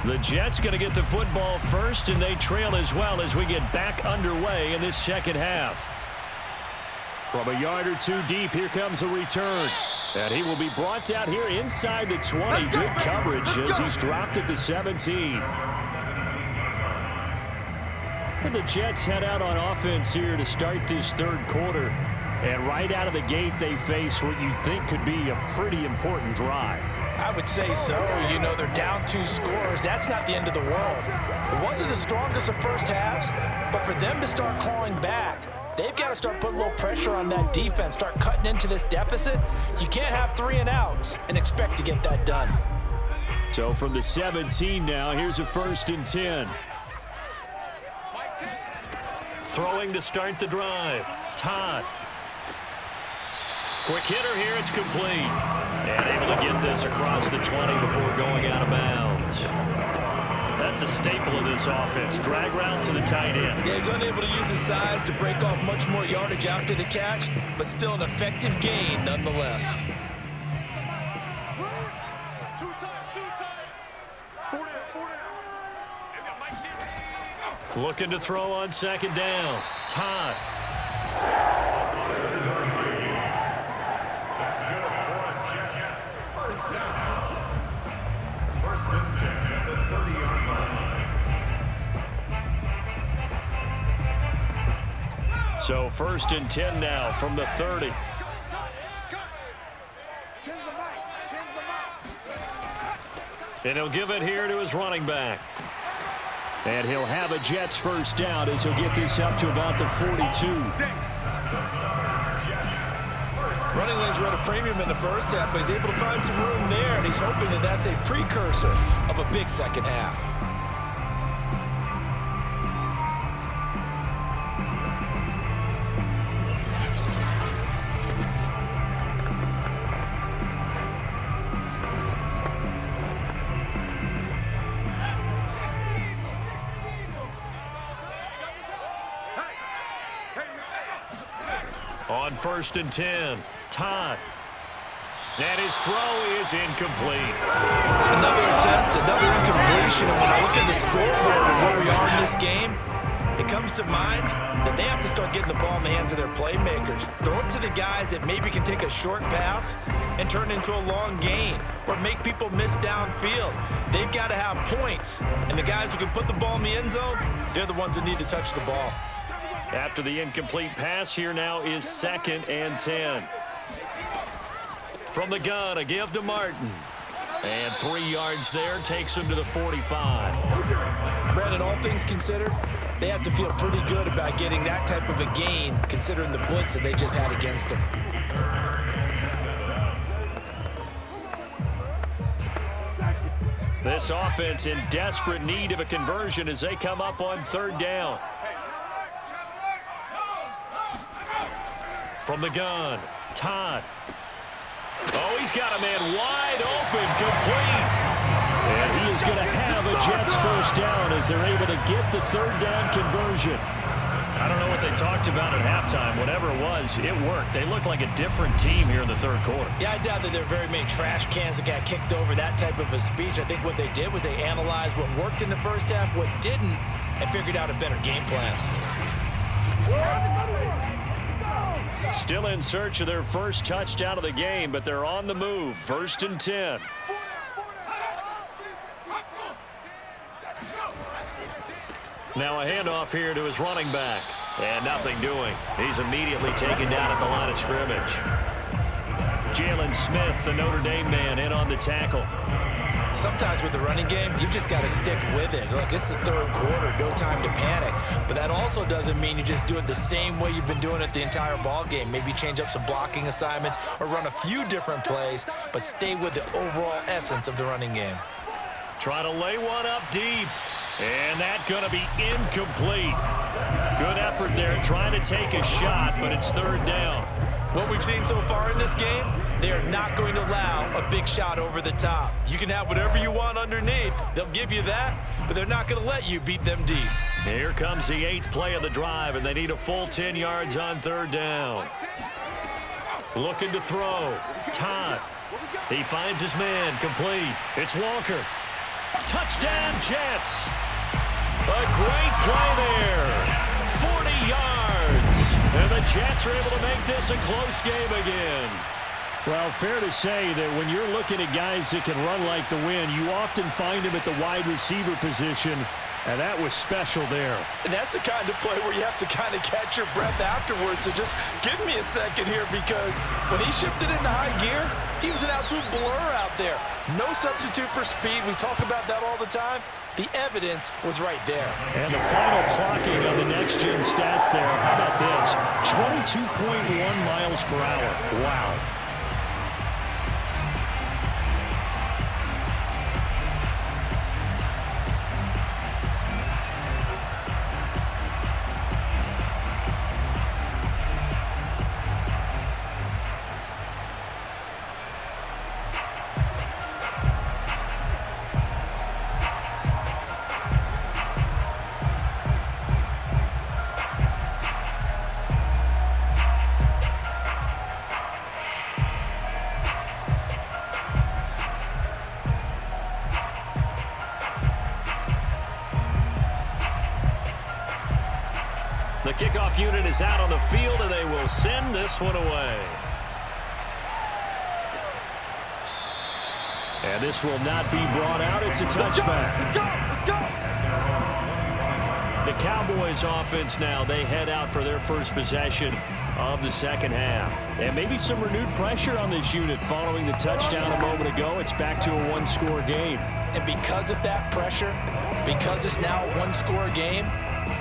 The Jets going to get the football first, and they trail as well as we get back underway in this second half. From a yard or two deep, here comes a return. And he will be brought down here inside the 20. Good coverage as he's dropped at the 17. And the Jets head out on offense here to start this third quarter. And right out of the gate, they face what you think could be a pretty important drive. I would say so. You know, they're down 2 scores. That's not the end of the world. It wasn't the strongest of first halves, but for them to start clawing back, they've got to start putting a little pressure on that defense, start cutting into this deficit. You can't have 3 and outs and expect to get that done. So from the 17 now, here's a 1st and 10. Throwing to start the drive. Todd. Quick hitter here, it's complete. And able to get this across the 20 before going out of bounds. That's a staple of this offense. Drag route to the tight end. Yeah, he's unable to use his size to break off much more yardage after the catch, but still an effective gain nonetheless. Looking to throw on 2nd down. Todd. So 1st and 10 now from the 30. And he'll give it here to his running back. And he'll have a Jets 1st down as he'll get this up to about the 42. Running lanes were at a premium in the first half, but he's able to find some room there, and he's hoping that that's a precursor of a big second half. On 1st and 10, Todd. And his throw is incomplete. Another attempt, another incompletion. And when I look at the scoreboard and where we are in this game, it comes to mind that they have to start getting the ball in the hands of their playmakers. Throw it to the guys that maybe can take a short pass and turn it into a long gain or make people miss downfield. They've got to have points. And the guys who can put the ball in the end zone, they're the ones that need to touch the ball. After the incomplete pass, here now is 2nd and 10. From the gun, a give to Martin. And 3 yards there takes him to the 45. Brandon, all things considered, they have to feel pretty good about getting that type of a gain, considering the blitz that they just had against them. This offense in desperate need of a conversion as they come up on 3rd down. From the gun, Todd. Oh, he's got a man wide open, complete. And he is going to have a Jets 1st down as they're able to get the 3rd down conversion. I don't know what they talked about at halftime. Whatever it was, it worked. They look like a different team here in the 3rd quarter. Yeah, I doubt that there are very many trash cans that got kicked over, that type of a speech. I think what they did was they analyzed what worked in the first half, what didn't, and figured out a better game plan. Still in search of their 1st touchdown of the game, but they're on the move. 1st and 10. Now a handoff here to his running back. And nothing doing. He's immediately taken down at the line of scrimmage. Jalen Smith, the Notre Dame man, in on the tackle. Sometimes with the running game, you've just got to stick with it. Look, it's the 3rd quarter, no time to panic. But that also doesn't mean you just do it the same way you've been doing it the entire ball game. Maybe change up some blocking assignments or run a few different plays, but stay with the overall essence of the running game. Try to lay one up deep. And that's going to be incomplete. Good effort there trying to take a shot, but it's 3rd down. What we've seen so far in this game, they are not going to allow a big shot over the top. You can have whatever you want underneath. They'll give you that, but they're not going to let you beat them deep. Here comes the 8th play of the drive, and they need a full 10 yards on 3rd down. Looking to throw. Todd. He finds his man. Complete. It's Walker. Touchdown, Jets. A great play there. 40 yards. And the Jets are able to make this a close game again. Well, fair to say that when you're looking at guys that can run like the wind, you often find them at the wide receiver position. And that was special there. And that's the kind of play where you have to kind of catch your breath afterwards. So just give me a second here, because when he shifted into high gear, he was an absolute blur out there. No substitute for speed. We talk about that all the time. The evidence was right there. And the final clocking on the next-gen stats there. How about this? 22.1 miles per hour. Wow. The kickoff unit is out on the field, and they will send this one away. And this will not be brought out. It's a touchback. Let's go! The Cowboys offense now, they head out for their first possession of the second half. And maybe some renewed pressure on this unit following the touchdown a moment ago. It's back to a one-score game. And because of that pressure, because it's now a one-score game,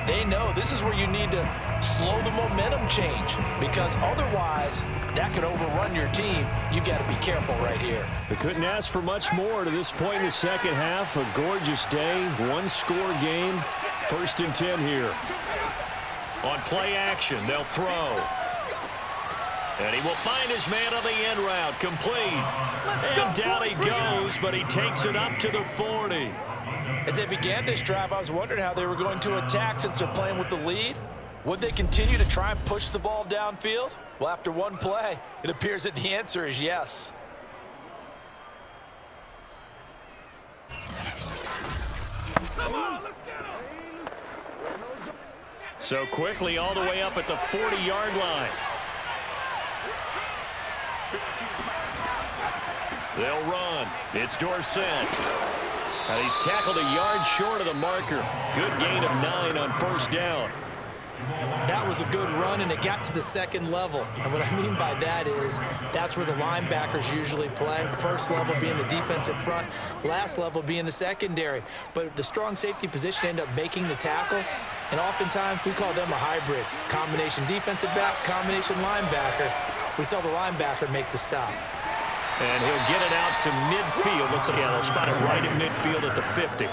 they know this is where you need to slow the momentum change, because otherwise that could overrun your team. You've got to be careful right here. They couldn't ask for much more to this point in the second half. A gorgeous day, one-score game. 1st and 10 here. On play action, they'll throw. And he will find his man on the end route. Complete. And down he goes, but he takes it up to the 40. As they began this drive, I was wondering how they were going to attack since they're playing with the lead. Would they continue to try and push the ball downfield? Well, after one play, it appears that the answer is yes. So quickly all the way up at the 40-yard line. They'll run. It's Dorsett. And he's tackled a yard short of the marker. Good gain of 9 on 1st down. That was a good run, and it got to the second level. And what I mean by that is that's where the linebackers usually play. First level being the defensive front, last level being the secondary. But the strong safety position ended up making the tackle, and oftentimes we call them a hybrid. Combination defensive back, combination linebacker. We saw the linebacker make the stop. And he'll get it out to midfield. Looks like, yeah, they'll spot it right at midfield at the 50.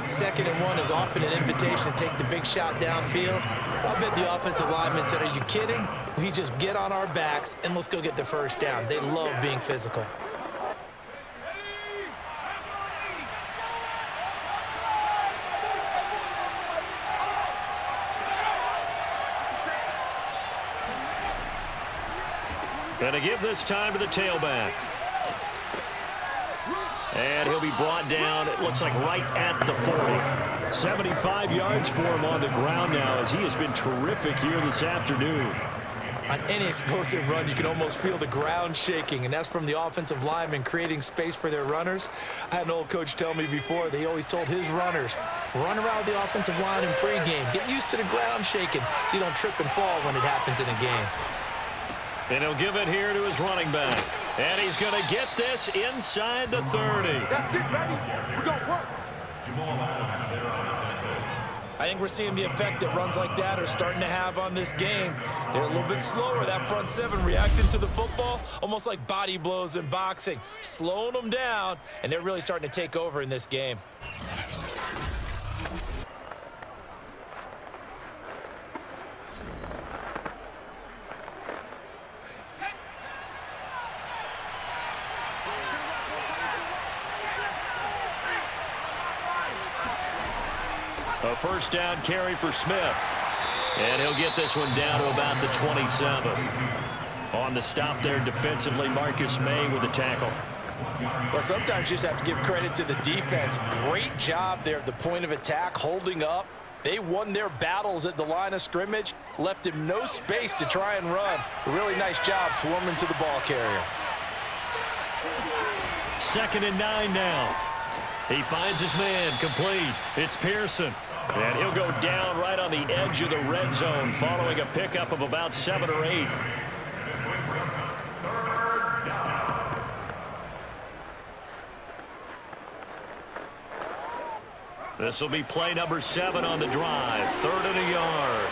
2nd and 1 is often an invitation to take the big shot downfield. I bet the offensive lineman said, are you kidding? We just get on our backs and let's go get the 1st down. They love being physical. And to give this time to the tailback. And he'll be brought down, it looks like right at the 40. 75 yards for him on the ground now, as he has been terrific here this afternoon. On any explosive run, you can almost feel the ground shaking, and that's from the offensive linemen creating space for their runners. I had an old coach tell me before, they always told his runners, run around the offensive line in pregame. Get used to the ground shaking so you don't trip and fall when it happens in a game. And he'll give it here to his running back. And he's going to get this inside the 30. That's it, ready? We're going to work. Jamaal Adams there on the tackle. I think we're seeing the effect that runs like that are starting to have on this game. They're a little bit slower, that front 7 reacting to the football, almost like body blows in boxing, slowing them down, and they're really starting to take over in this game. A 1st down carry for Smith. And he'll get this one down to about the 27. On the stop there defensively, Maye with the tackle. Well, sometimes you just have to give credit to the defense. Great job there at the point of attack, holding up. They won their battles at the line of scrimmage, left him no space to try and run. A really nice job swarming to the ball carrier. 2nd and 9 now. He finds his man, complete. It's Pearson. And he'll go down right on the edge of the red zone following a pickup of about 7 or 8. This will be play number 7 on the drive. 3rd and a yard.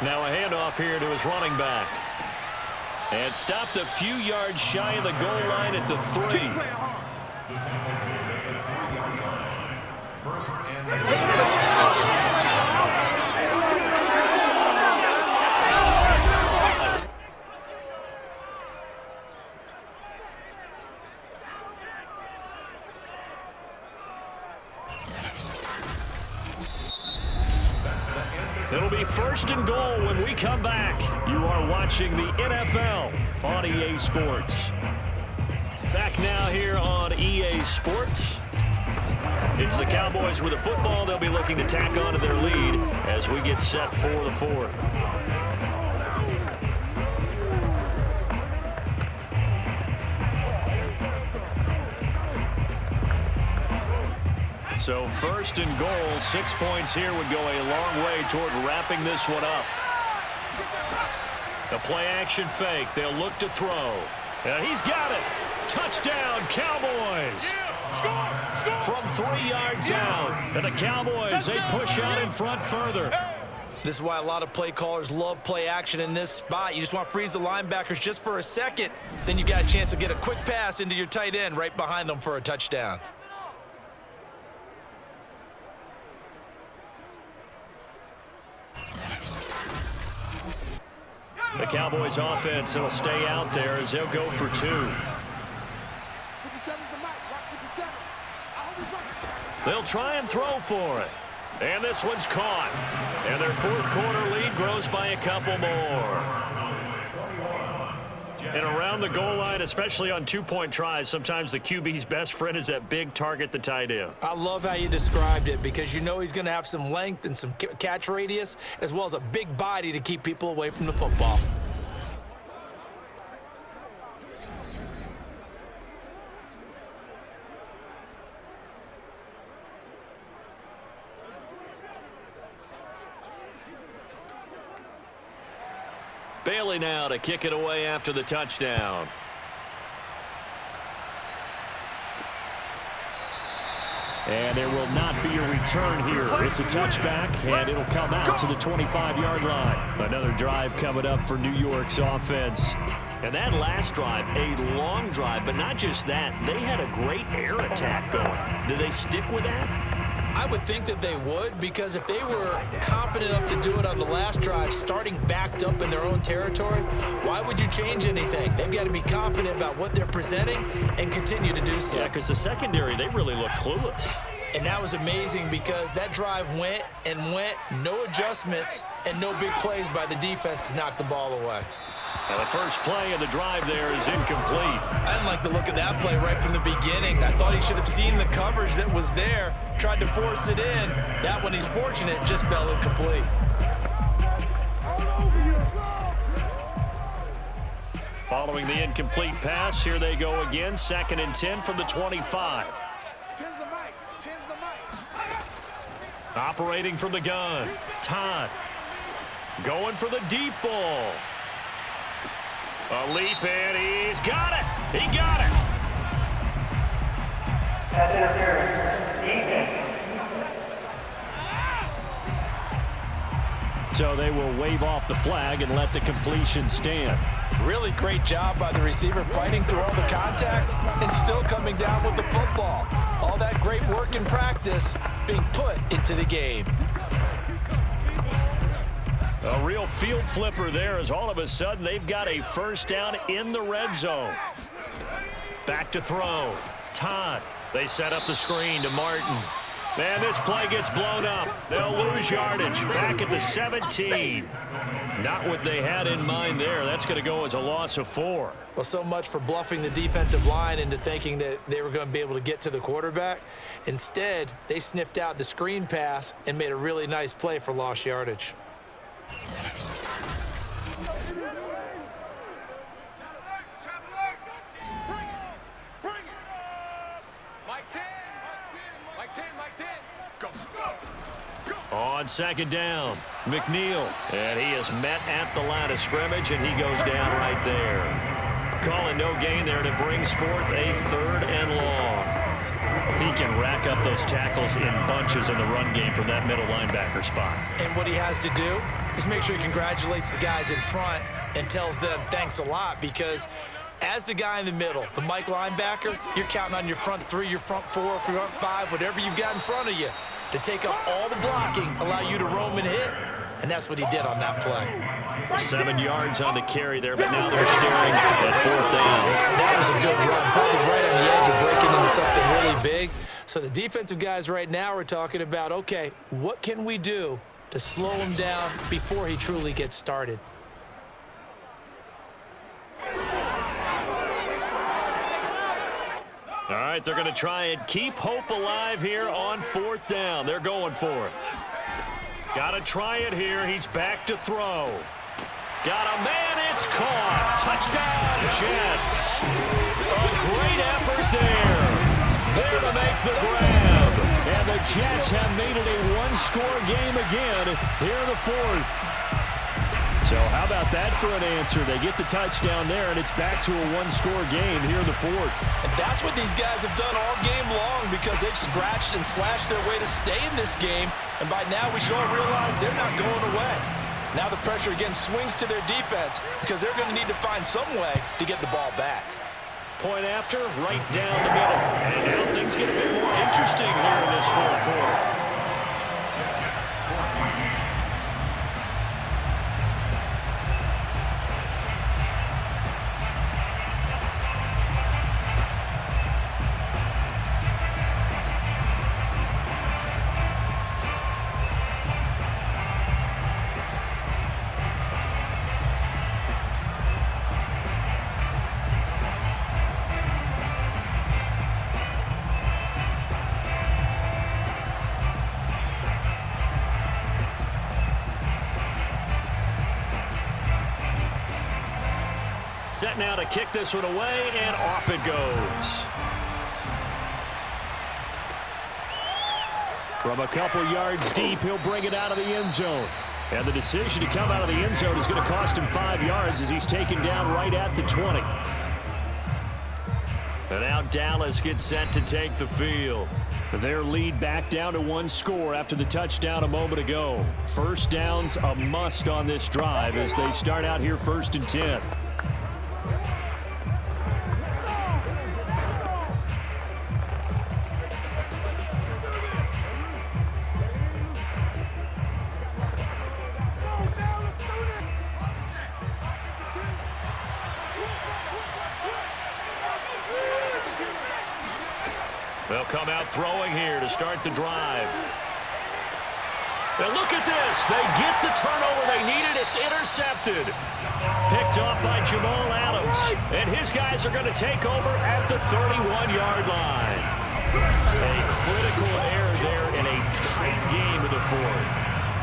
Now a handoff here to his running back. And stopped a few yards shy of the goal line at the 3. First and It'll be 1st and goal when we come back. You are watching the NFL on EA Sports. Back now here on EA Sports. It's the Cowboys with the football. They'll be looking to tack on to their lead as we get set for the 4th. So 1st and goal, 6 points here would go a long way toward wrapping this one up. The play action fake. They'll look to throw. And he's got it. Touchdown, Cowboys. From 3 yards out. And the Cowboys, they push out in front further. This is why a lot of play callers love play action in this spot. You just want to freeze the linebackers just for a second. Then you got a chance to get a quick pass into your tight end right behind them for a touchdown. The Cowboys offense will stay out there as they'll go for 2. They'll try and throw for it. And this one's caught. And their 4th quarter lead grows by a couple more. And around the goal line, especially on 2-point tries, sometimes the QB's best friend is that big target, the tight end. I love how you described it because you know he's going to have some length and some catch radius as well as a big body to keep people away from the football. Bailey now to kick it away after the touchdown. And there will not be a return here. It's a touchback, and it'll come out to the 25-yard line. Another drive coming up for New York's offense. And that last drive, a long drive, but not just that. They had a great air attack going. Do they stick with that? I would think that they would, because if they were confident enough to do it on the last drive, starting backed up in their own territory, why would you change anything? They've got to be confident about what they're presenting and continue to do so. Yeah, because the secondary, they really look clueless. And that was amazing because that drive went and went, no adjustments, and no big plays by the defense to knock the ball away. Now the first play of the drive there is incomplete. I didn't like the look of that play right from the beginning. I thought he should have seen the coverage that was there, tried to force it in. That one, he's fortunate, just fell incomplete. Following the incomplete pass, here they go again. 2nd and 10 from the 25. Operating from the gun. Todd going for the deep ball. A leap in. He's got it. He got it. Pass interference. So they will wave off the flag and let the completion stand. Really great job by the receiver fighting through all the contact and still coming down with the football. All that great work in practice being put into the game. A real field flipper there as all of a sudden they've got a first down in the red zone. Back to throw. Todd. They set up the screen to Martin. And this play gets blown up. They'll lose yardage. Back at the 17. Not what they had in mind there. That's going to go as a loss of 4. Well, so much for bluffing the defensive line into thinking that they were going to be able to get to the quarterback. Instead, they sniffed out the screen pass and made a really nice play for lost yardage. On second down, McNeil. And he is met at the line of scrimmage, and he goes down right there. Calling no gain there, and it brings forth a 3rd and long. He can rack up those tackles in bunches in the run game from that middle linebacker spot. And what he has to do is make sure he congratulates the guys in front and tells them thanks a lot, because as the guy in the middle, the Mike linebacker, you're counting on your front 3, your front 4, front 5, whatever you've got in front of you to take up all the blocking, allow you to roam and hit. And that's what he did on that play. 7 yards on the carry there, but now they're staring at 4th down. That was a good run, probably right on the edge of breaking into something really big. So the defensive guys right now are talking about, okay, what can we do to slow him down before he truly gets started? All right, they're going to try and keep hope alive here on 4th down. They're going for it. Got to try it here. He's back to throw. Got a man. It's caught. Touchdown, Jets. A great effort there. There to make the grab. And the Jets have made it a 1-score game again here in the 4th. So how about that for an answer? They get the touchdown there, and it's back to a 1-score game here in the 4th. And that's what these guys have done all game long, because they've scratched and slashed their way to stay in this game. And by now, we should all realize they're not going away. Now the pressure again swings to their defense, because they're going to need to find some way to get the ball back. Point after, right down the middle. And now things get a bit more interesting here in this 4th quarter. Set now to kick this one away, and off it goes. From a couple yards deep, he'll bring it out of the end zone. And the decision to come out of the end zone is going to cost him 5 yards as he's taken down right at the 20. And now Dallas gets set to take the field. Their lead back down to 1 score after the touchdown a moment ago. First down's a must on this drive as they start out here 1st and 10. They'll come out throwing here to start the drive. And look at this. They get the turnover they needed. It's intercepted. Picked up by Jamaal Adams. And his guys are going to take over at the 31-yard line. A critical error there in a tight game in the 4th.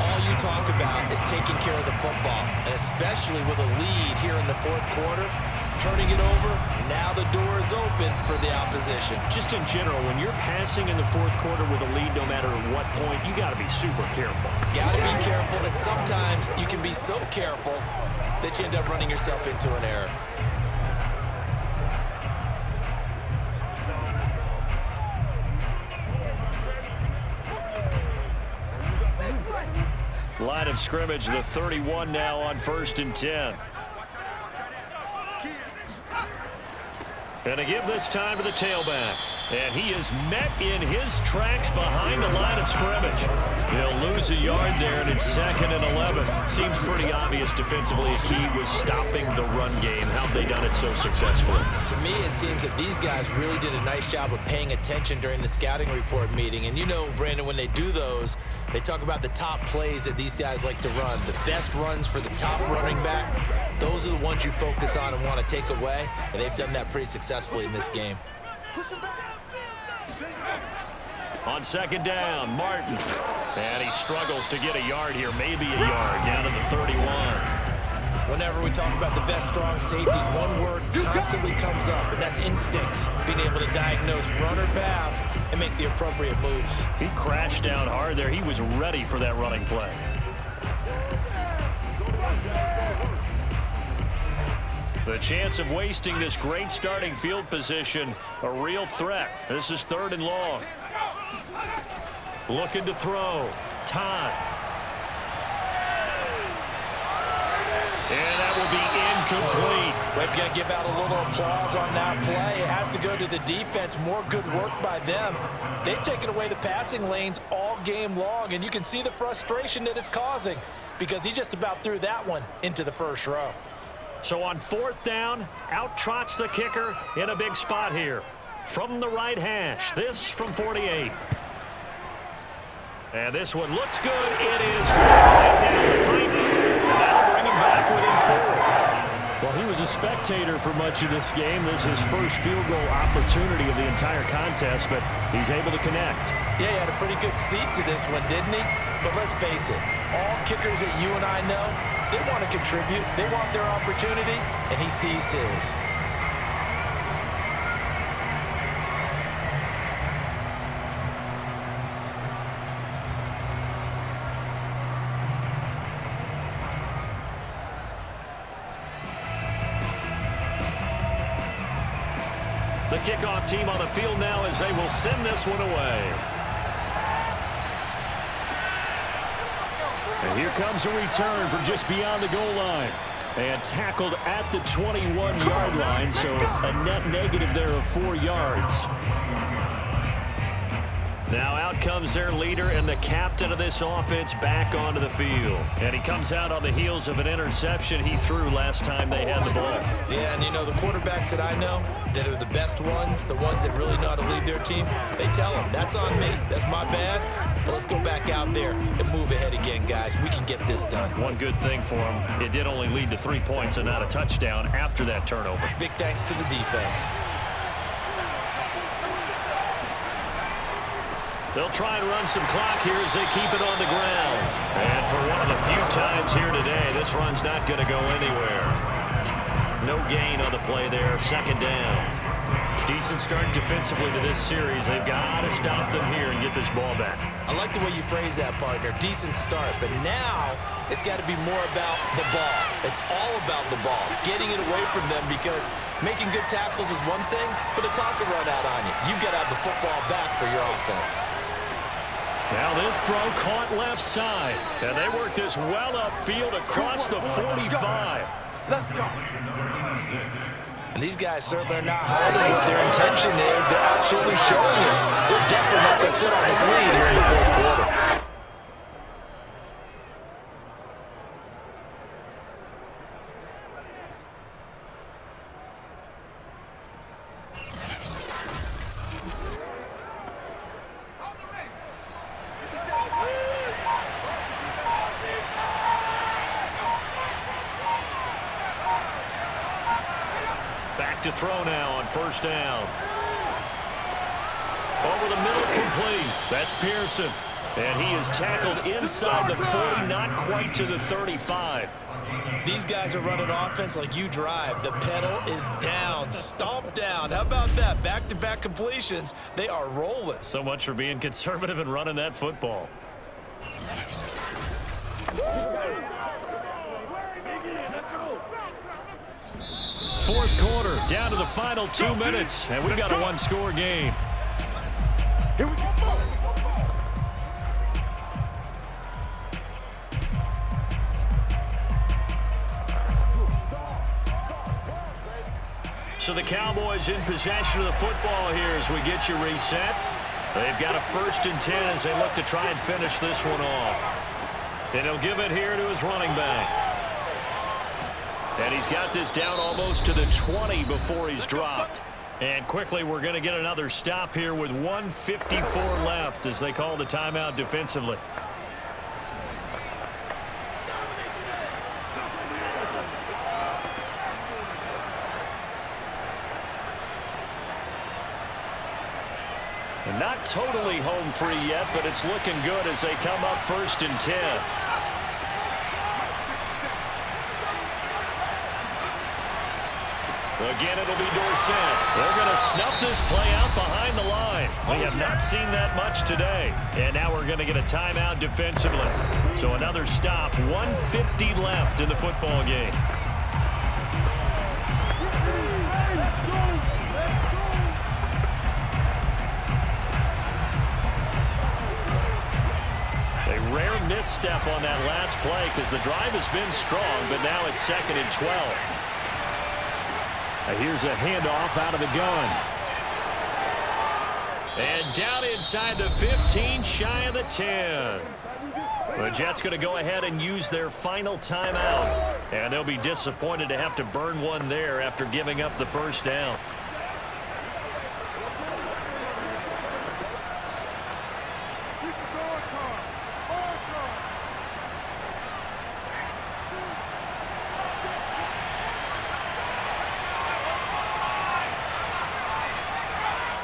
All you talk about is taking care of the football, and especially with a lead here in the 4th quarter, turning it over, now the door is open for the opposition. Just in general, when you're passing in the 4th quarter with a lead, no matter what point, you got to be super careful. Got to be careful, and sometimes you can be so careful that you end up running yourself into an error. Line of scrimmage, the 31 now on 1st and 10. And to give this time to the tailback. And he is met in his tracks behind the line of scrimmage. They'll lose a yard there, and it's 2nd and 11. Seems pretty obvious defensively. A key was stopping the run game. How have they done it so successfully? To me, it seems that these guys really did a nice job of paying attention during the scouting report meeting. And you know, Brandon, when they do those, they talk about the top plays that these guys like to run. The best runs for the top running back, those are the ones you focus on and want to take away. And they've done that pretty successfully in this game. On 2nd down, Martin. And he struggles to get a yard here, maybe a yard, down to the 31. Whenever we talk about the best strong safeties, one word constantly comes up, and that's instinct. Being able to diagnose run or pass and make the appropriate moves. He crashed down hard there. He was ready for that running play. The chance of wasting this great starting field position, a real threat. This is 3rd and long. Looking to throw. Todd. And that will be incomplete. We've got to give out a little applause on that play. It has to go to the defense. More good work by them. They've taken away the passing lanes all game long, and you can see the frustration that it's causing because he just about threw that one into the first row. So on 4th down, out trots the kicker in a big spot here. From the right hash, this from 48. And this one looks good. It is good. Right down the fight. And that'll bring him back within 4. Well, he was a spectator for much of this game. This is his first field goal opportunity of the entire contest, but he's able to connect. Yeah, he had a pretty good seat to this one, didn't he? But let's face it, all kickers that you and I know, they want to contribute. They want their opportunity, and he seized his. The kickoff team on the field now as they will send this one away. And here comes a return from just beyond the goal line. And tackled at the 21-yard line, so a net negative there of 4 yards. Now out comes their leader and the captain of this offense back onto the field. And he comes out on the heels of an interception he threw last time they had the ball. Yeah, and you know, the quarterbacks that I know that are the best ones, the ones that really know how to lead their team, they tell them, that's on me, that's my bad, but let's go back out there and move ahead again, guys. We can get this done. One good thing for him, it did only lead to 3 points and not a touchdown after that turnover. Big thanks to the defense. They'll try and run some clock here as they keep it on the ground. And for one of the few times here today, this run's not going to go anywhere. No gain on the play there, 2nd down. Decent start defensively to this series. They've got to stop them here and get this ball back. I like the way you phrase that, partner. Decent start, but now it's got to be more about the ball. It's all about the ball, getting it away from them, because making good tackles is one thing, but the clock will run out on you. You've got to have the football back for your offense. Now this throw caught left side, and they work this well upfield across the 45. Let's go. And these guys certainly are not hiding what their intention is. They're absolutely showing it. They're definitely not going to sit on this lead here in the 4th quarter. To throw now on 1st down. Over the middle, complete. That's Pearson. And he is tackled inside the 40, not quite to the 35. These guys are running offense like you drive. The pedal is down, stomp down. How about that? Back-to-back completions. They are rolling. So much for being conservative and running that football. 4th quarter, down to the final 2 minutes, and we've got a 1-score game. Here we go. So the Cowboys in possession of the football here as we get you reset. They've got a 1st and 10 as they look to try and finish this one off. And he'll give it here to his running back. And he's got this down almost to the 20 before he's dropped. And quickly we're going to get another stop here with 1:54 left as they call the timeout defensively. And not totally home free yet, but it's looking good as they come up 1st and 10. Again, it'll be Dorsett. They're going to snuff this play out behind the line. We have not seen that much today. And now we're going to get a timeout defensively. So another stop, 1:50 left in the football game. A rare misstep on that last play because the drive has been strong, but now it's 2nd and 12. Here's a handoff out of the gun. And down inside the 15, shy of the 10. The Jets going to go ahead and use their final timeout. And they'll be disappointed to have to burn one there after giving up the 1st down.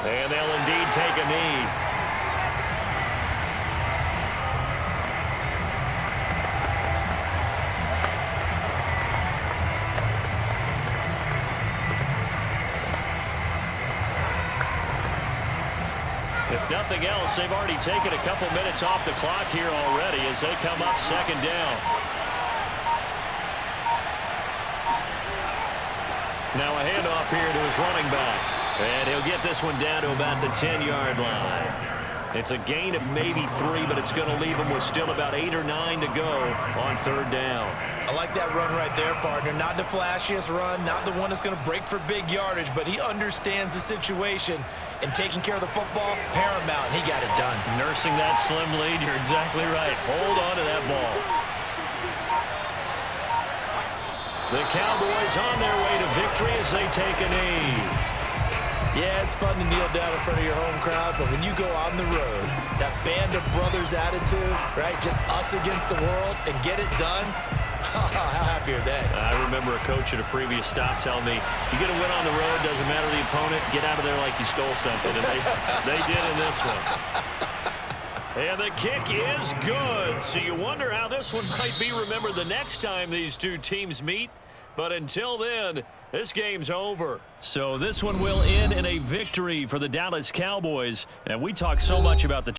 And they'll indeed take a knee. If nothing else, they've already taken a couple minutes off the clock here already as they come up 2nd down. Now a handoff here to his running back. And he'll get this one down to about the 10-yard line. It's a gain of maybe 3, but it's going to leave him with still about 8 or 9 to go on 3rd down. I like that run right there, partner. Not the flashiest run, not the one that's going to break for big yardage, but he understands the situation, and taking care of the football, paramount, and he got it done. Nursing that slim lead, you're exactly right. Hold on to that ball. The Cowboys on their way to victory as they take a knee. Yeah, it's fun to kneel down in front of your home crowd, but when you go on the road, that band of brothers attitude, right, just us against the world, and get it done, how happy are they? I remember a coach at a previous stop telling me, you get a win on the road, doesn't matter the opponent, get out of there like you stole something, and they did in this one. And the kick is good, so you wonder how this one might be remembered the next time these two teams meet. But until then, this game's over. So this one will end in a victory for the Dallas Cowboys. And we talk so much about the